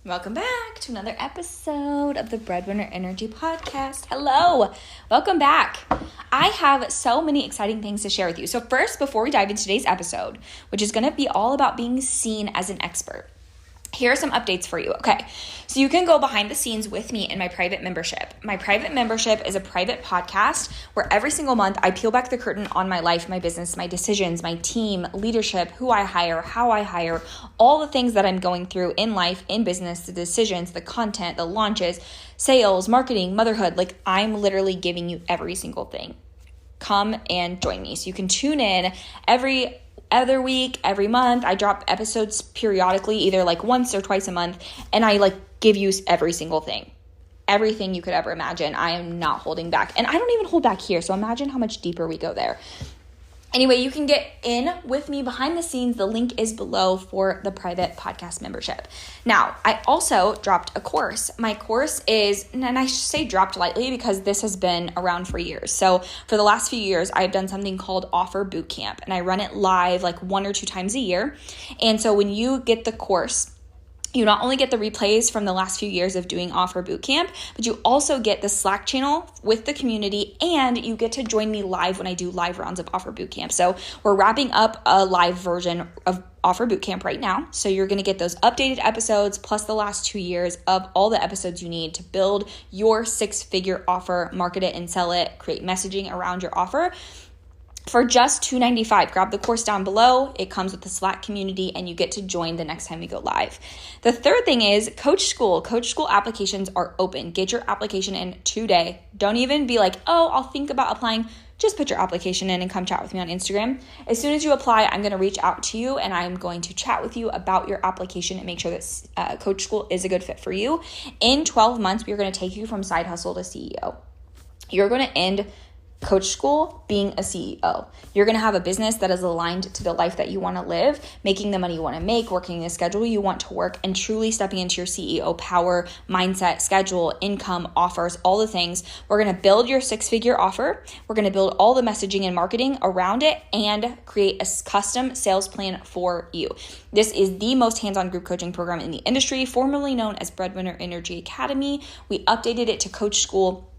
Welcome back to another episode of the Breadwinner Energy podcast. Hello, welcome back. I have so many exciting things to share with you. So first, before we dive into today's episode, which is going to be all about being seen as an expert, here are some updates for you. Okay, so you can go behind the scenes with me in my private membership. My private membership is a private podcast where every single month I peel back the curtain on my life, my business, my decisions, my team, leadership, who I hire, how I hire, all the things that I'm going through in life, in business, the decisions, the content, the launches, sales, marketing, motherhood. Like, I'm literally giving you every single thing. Come and join me. So you can tune in every other week, every month. I drop episodes periodically, either like once or twice a month, and I give you every single thing. Everything you could ever imagine. I am not holding back. And I don't even hold back here, so imagine how much deeper we go there. Anyway, you can get in with me behind the scenes. The link is below for the private podcast membership. Now, I also dropped a course. My course is, and I should say dropped lightly because this has been around for years. So for the last few years, I've done something called Offer Bootcamp, and I run it live 1 or 2 times a year. And so when you get the course, you not only get the replays from the last few years of doing Offer Bootcamp, but you also get the Slack channel with the community, and you get to join me live when I do live rounds of Offer Bootcamp. So we're wrapping up a live version of Offer Bootcamp right now. So you're going to get those updated episodes plus the last 2 years of all the episodes you need to build your 6-figure offer, market it and sell it, create messaging around your offer. For just $295, grab the course down below. It comes with the Slack community, and you get to join the next time we go live. The third thing is Coach School. Coach School applications are open. Get your application in today. Don't even be like, oh, I'll think about applying. Just put your application in and come chat with me on Instagram. As soon as you apply, I'm going to reach out to you, and I'm going to chat with you about your application and make sure that Coach School is a good fit for you. In 12 months, we're going to take you from side hustle to CEO. You're going to end Coach School being a CEO. You're going to have a business that is aligned to the life that you want to live, making the money you want to make, working the schedule you want to work, and truly stepping into your CEO power, mindset, schedule, income, offers, all the things. We're going to build your 6-figure offer. We're going to build all the messaging and marketing around it and create a custom sales plan for you. This is the most hands-on group coaching program in the industry, formerly known as Breadwinner Energy Academy. We updated it to Coach School.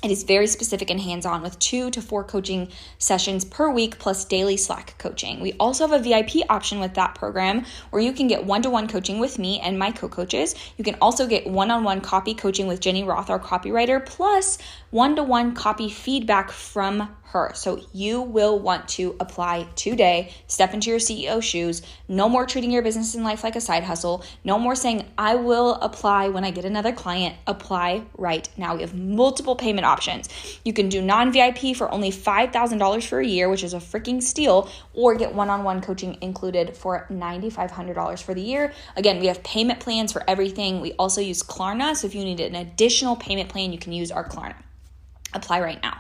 It is very specific and hands-on with 2 to 4 coaching sessions per week plus daily Slack coaching. We also have a VIP option with that program where you can get one-to-one coaching with me and my co-coaches. You can also get one-on-one copy coaching with Jenny Roth, our copywriter, plus one-to-one copy feedback from her. So you will want to apply today, step into your CEO shoes. No more treating your business and life like a side hustle. No more saying, I will apply when I get another client. Apply right now. We have multiple payment options. You can do non-VIP for only $5,000 for a year, which is a freaking steal, or get one-on-one coaching included for $9,500 for the year. Again, we have payment plans for everything. We also use Klarna. So if you need an additional payment plan, you can use our Klarna. Apply right now.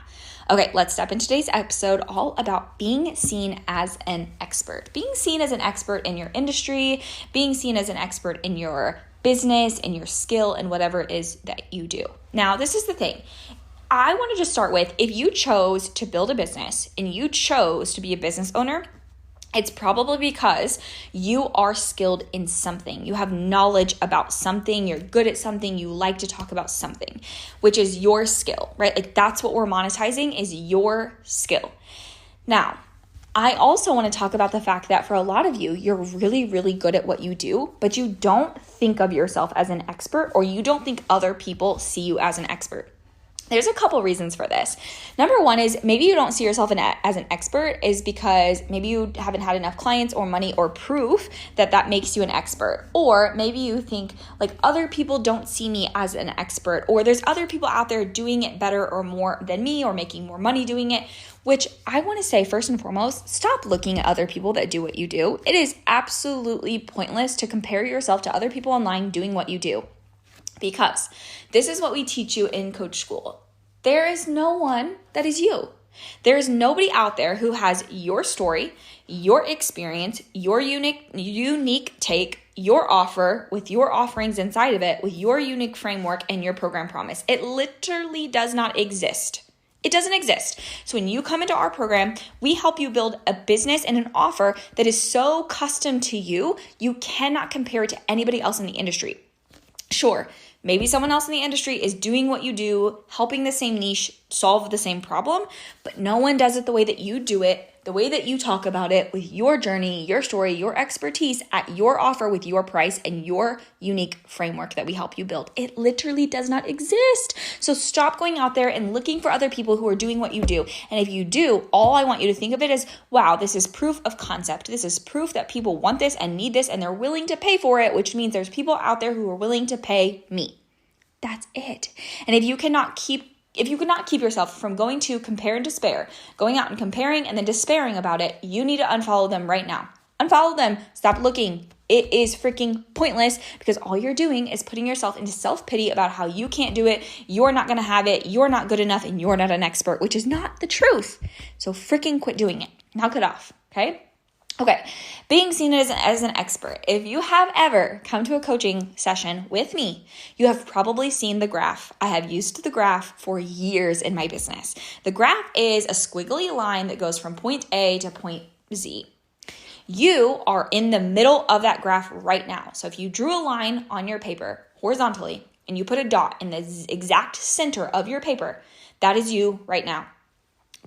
Okay, let's step into today's episode all about being seen as an expert. Being seen as an expert in your industry, being seen as an expert in your business, in your skill, and whatever it is that you do. Now, this is the thing. I want to just start with, if you chose to build a business and you chose to be a business owner, it's probably because you are skilled in something. You have knowledge about something. You're good at something. You like to talk about something, which is your skill, right? That's what we're monetizing, is your skill. Now, I also want to talk about the fact that for a lot of you, you're really, really good at what you do, but you don't think of yourself as an expert, or you don't think other people see you as an expert. There's a couple reasons for this. Number one is maybe you don't see yourself as an expert is because maybe you haven't had enough clients or money or proof that makes you an expert. Or maybe you think other people don't see me as an expert, or there's other people out there doing it better or more than me or making more money doing it, which I want to say first and foremost, stop looking at other people that do what you do. It is absolutely pointless to compare yourself to other people online doing what you do. Because this is what we teach you in Coach School. There is no one that is you. There is nobody out there who has your story, your experience, your unique take, your offer with your offerings inside of it, with your unique framework and your program promise. It literally does not exist. It doesn't exist. So when you come into our program, we help you build a business and an offer that is so custom to you, you cannot compare it to anybody else in the industry. Sure, maybe someone else in the industry is doing what you do, helping the same niche, solve the same problem, but no one does it the way that you do it, the way that you talk about it, with your journey, your story, your expertise, at your offer, with your price and your unique framework that we help you build. It literally does not exist. So stop going out there and looking for other people who are doing what you do. And if you do, all I want you to think of it as, wow, this is proof of concept. This is proof that people want this and need this and they're willing to pay for it, which means there's people out there who are willing to pay me. That's it. And if you cannot keep yourself from going to compare and despair, going out and comparing and then despairing about it, you need to unfollow them right now. Unfollow them. Stop looking. It is freaking pointless because all you're doing is putting yourself into self-pity about how you can't do it, you're not going to have it, you're not good enough, and you're not an expert, which is not the truth. So freaking quit doing it. Knock it off, okay? Okay, being seen as an expert. If you have ever come to a coaching session with me, you have probably seen the graph. I have used the graph for years in my business. The graph is a squiggly line that goes from point A to point Z. You are in the middle of that graph right now. So if you drew a line on your paper horizontally and you put a dot in the exact center of your paper, that is you right now.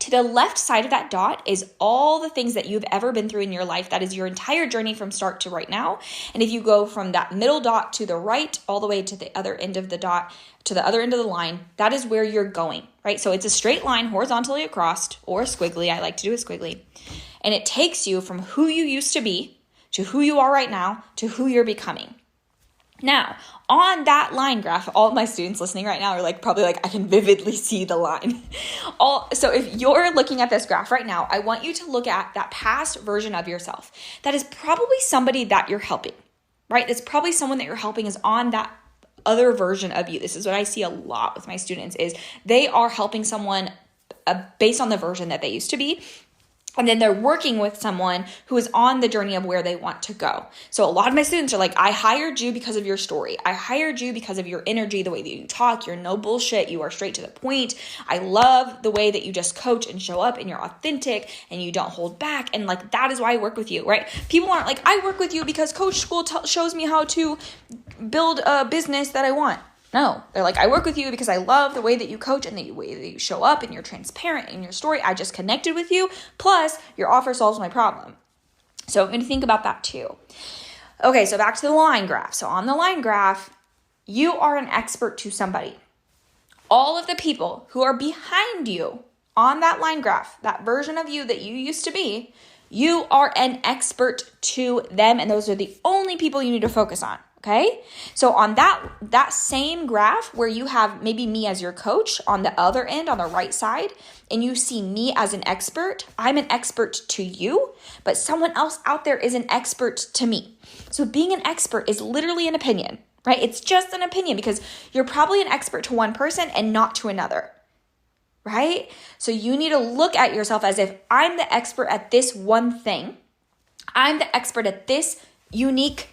To the left side of that dot is all the things that you've ever been through in your life. That is your entire journey from start to right now. And if you go from that middle dot to the right, all the way to the other end of the dot, to the other end of the line, that is where you're going, right? So it's a straight line horizontally across, or squiggly. I like to do a squiggly. And it takes you from who you used to be to who you are right now to who you're becoming. Now, on that line graph, all of my students listening right now are probably I can vividly see the line. So if you're looking at this graph right now, I want you to look at that past version of yourself. That is probably somebody that you're helping, right? It's probably someone that you're helping is on that other version of you. This is what I see a lot with my students is they are helping someone based on the version that they used to be. And then they're working with someone who is on the journey of where they want to go. So a lot of my students are I hired you because of your story. I hired you because of your energy, the way that you talk. You're no bullshit. You are straight to the point. I love the way that you just coach and show up and you're authentic and you don't hold back. And that is why I work with you, right? People aren't I work with you because Coach School shows me how to build a business that I want. No, they're I work with you because I love the way that you coach and the way that you show up and you're transparent in your story. I just connected with you. Plus, your offer solves my problem. So I'm going to think about that too. Okay, so back to the line graph. So on the line graph, you are an expert to somebody. All of the people who are behind you on that line graph, that version of you that you used to be, you are an expert to them. And those are the only people you need to focus on. Okay, so on that same graph where you have maybe me as your coach on the other end, on the right side, and you see me as an expert, I'm an expert to you, but someone else out there is an expert to me. So being an expert is literally an opinion, right? It's just an opinion because you're probably an expert to one person and not to another, right? So you need to look at yourself as if I'm the expert at this one thing. I'm the expert at this unique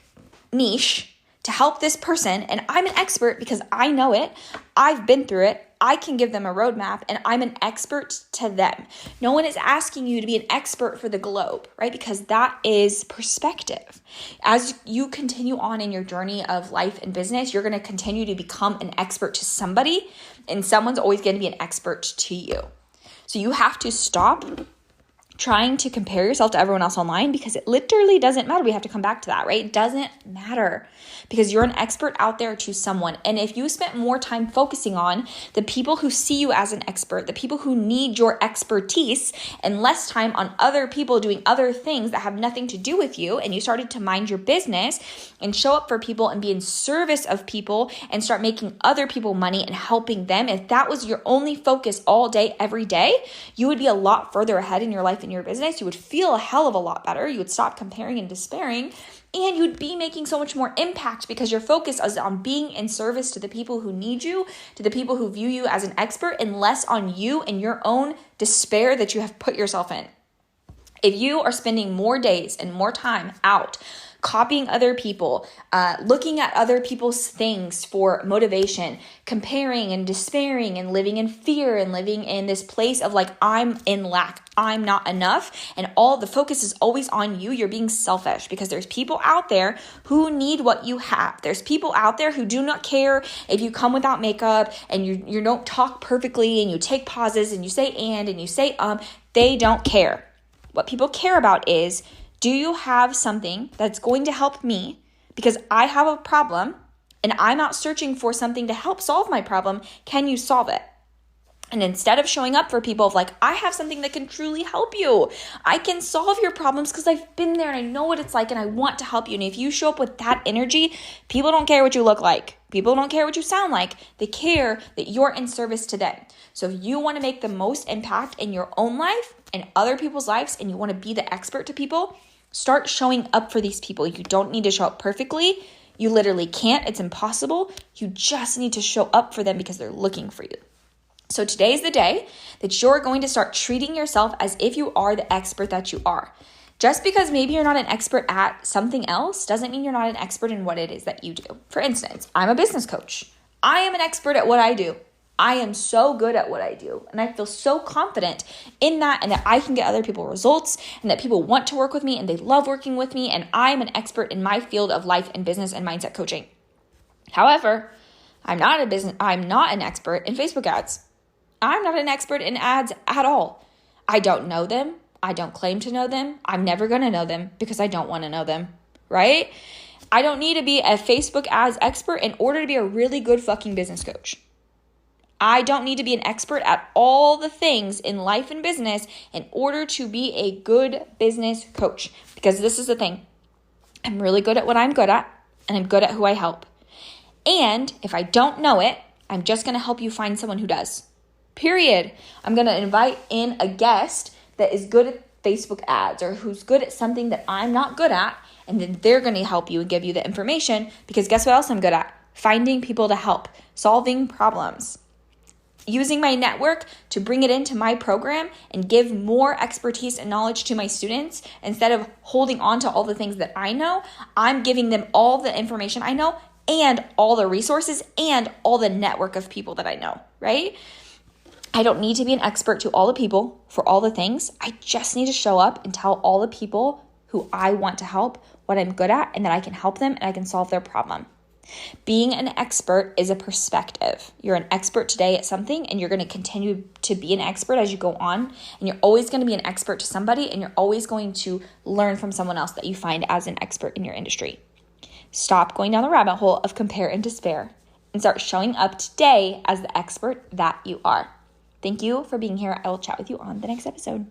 niche to help this person, and I'm an expert because I know it, I've been through it, I can give them a roadmap, and I'm an expert to them. No one is asking you to be an expert for the globe, right? Because that is perspective. As you continue on in your journey of life and business, you're going to continue to become an expert to somebody, and someone's always going to be an expert to you. So you have to stop trying to compare yourself to everyone else online because it literally doesn't matter. We have to come back to that, right? It doesn't matter because you're an expert out there to someone. And if you spent more time focusing on the people who see you as an expert, the people who need your expertise, and less time on other people doing other things that have nothing to do with you, and you started to mind your business and show up for people and be in service of people and start making other people money and helping them, if that was your only focus all day, every day, you would be a lot further ahead in your life, in your business. You would feel a hell of a lot better. You would stop comparing and despairing, and you'd be making so much more impact because your focus is on being in service to the people who need you, to the people who view you as an expert, and less on you and your own despair that you have put yourself in. If you are spending more days and more time out copying other people, looking at other people's things for motivation, comparing and despairing and living in fear and living in this place of like, I'm in lack, I'm not enough. And all the focus is always on you. You're being selfish because there's people out there who need what you have. There's people out there who do not care if you come without makeup and you don't talk perfectly and you take pauses and you say and you say they don't care. What people care about is, do you have something that's going to help me because I have a problem and I'm out searching for something to help solve my problem? Can you solve it? And instead of showing up for people of like, I have something that can truly help you. I can solve your problems because I've been there and I know what it's like and I want to help you. And if you show up with that energy, people don't care what you look like. People don't care what you sound like. They care that you're in service to them. So if you want to make the most impact in your own life and other people's lives and you want to be the expert to people, start showing up for these people. You don't need to show up perfectly. You literally can't. It's impossible. You just need to show up for them because they're looking for you. So today is the day that you're going to start treating yourself as if you are the expert that you are. Just because maybe you're not an expert at something else doesn't mean you're not an expert in what it is that you do. For instance, I'm a business coach. I am an expert at what I do. I am so good at what I do. And I feel so confident in that and that I can get other people results and that people want to work with me and they love working with me. And I'm an expert in my field of life and business and mindset coaching. However, I'm not an expert in Facebook ads. I'm not an expert in ads at all. I don't know them. I don't claim to know them. I'm never going to know them because I don't want to know them, right? I don't need to be a Facebook ads expert in order to be a really good fucking business coach. I don't need to be an expert at all the things in life and business in order to be a good business coach. Because this is the thing. I'm really good at what I'm good at, and I'm good at who I help. And if I don't know it, I'm just going to help you find someone who does. Period. I'm going to invite in a guest that is good at Facebook ads or who's good at something that I'm not good at, and then they're going to help you and give you the information because guess what else I'm good at? Finding people to help, solving problems, using my network to bring it into my program and give more expertise and knowledge to my students. Instead of holding on to all the things that I know, I'm giving them all the information I know and all the resources and all the network of people that I know, right? I don't need to be an expert to all the people for all the things. I just need to show up and tell all the people who I want to help what I'm good at and that I can help them and I can solve their problem. Being an expert is a perspective. You're an expert today at something and you're going to continue to be an expert as you go on. And you're always going to be an expert to somebody and you're always going to learn from someone else that you find as an expert in your industry. Stop going down the rabbit hole of compare and despair and start showing up today as the expert that you are. Thank you for being here. I will chat with you on the next episode.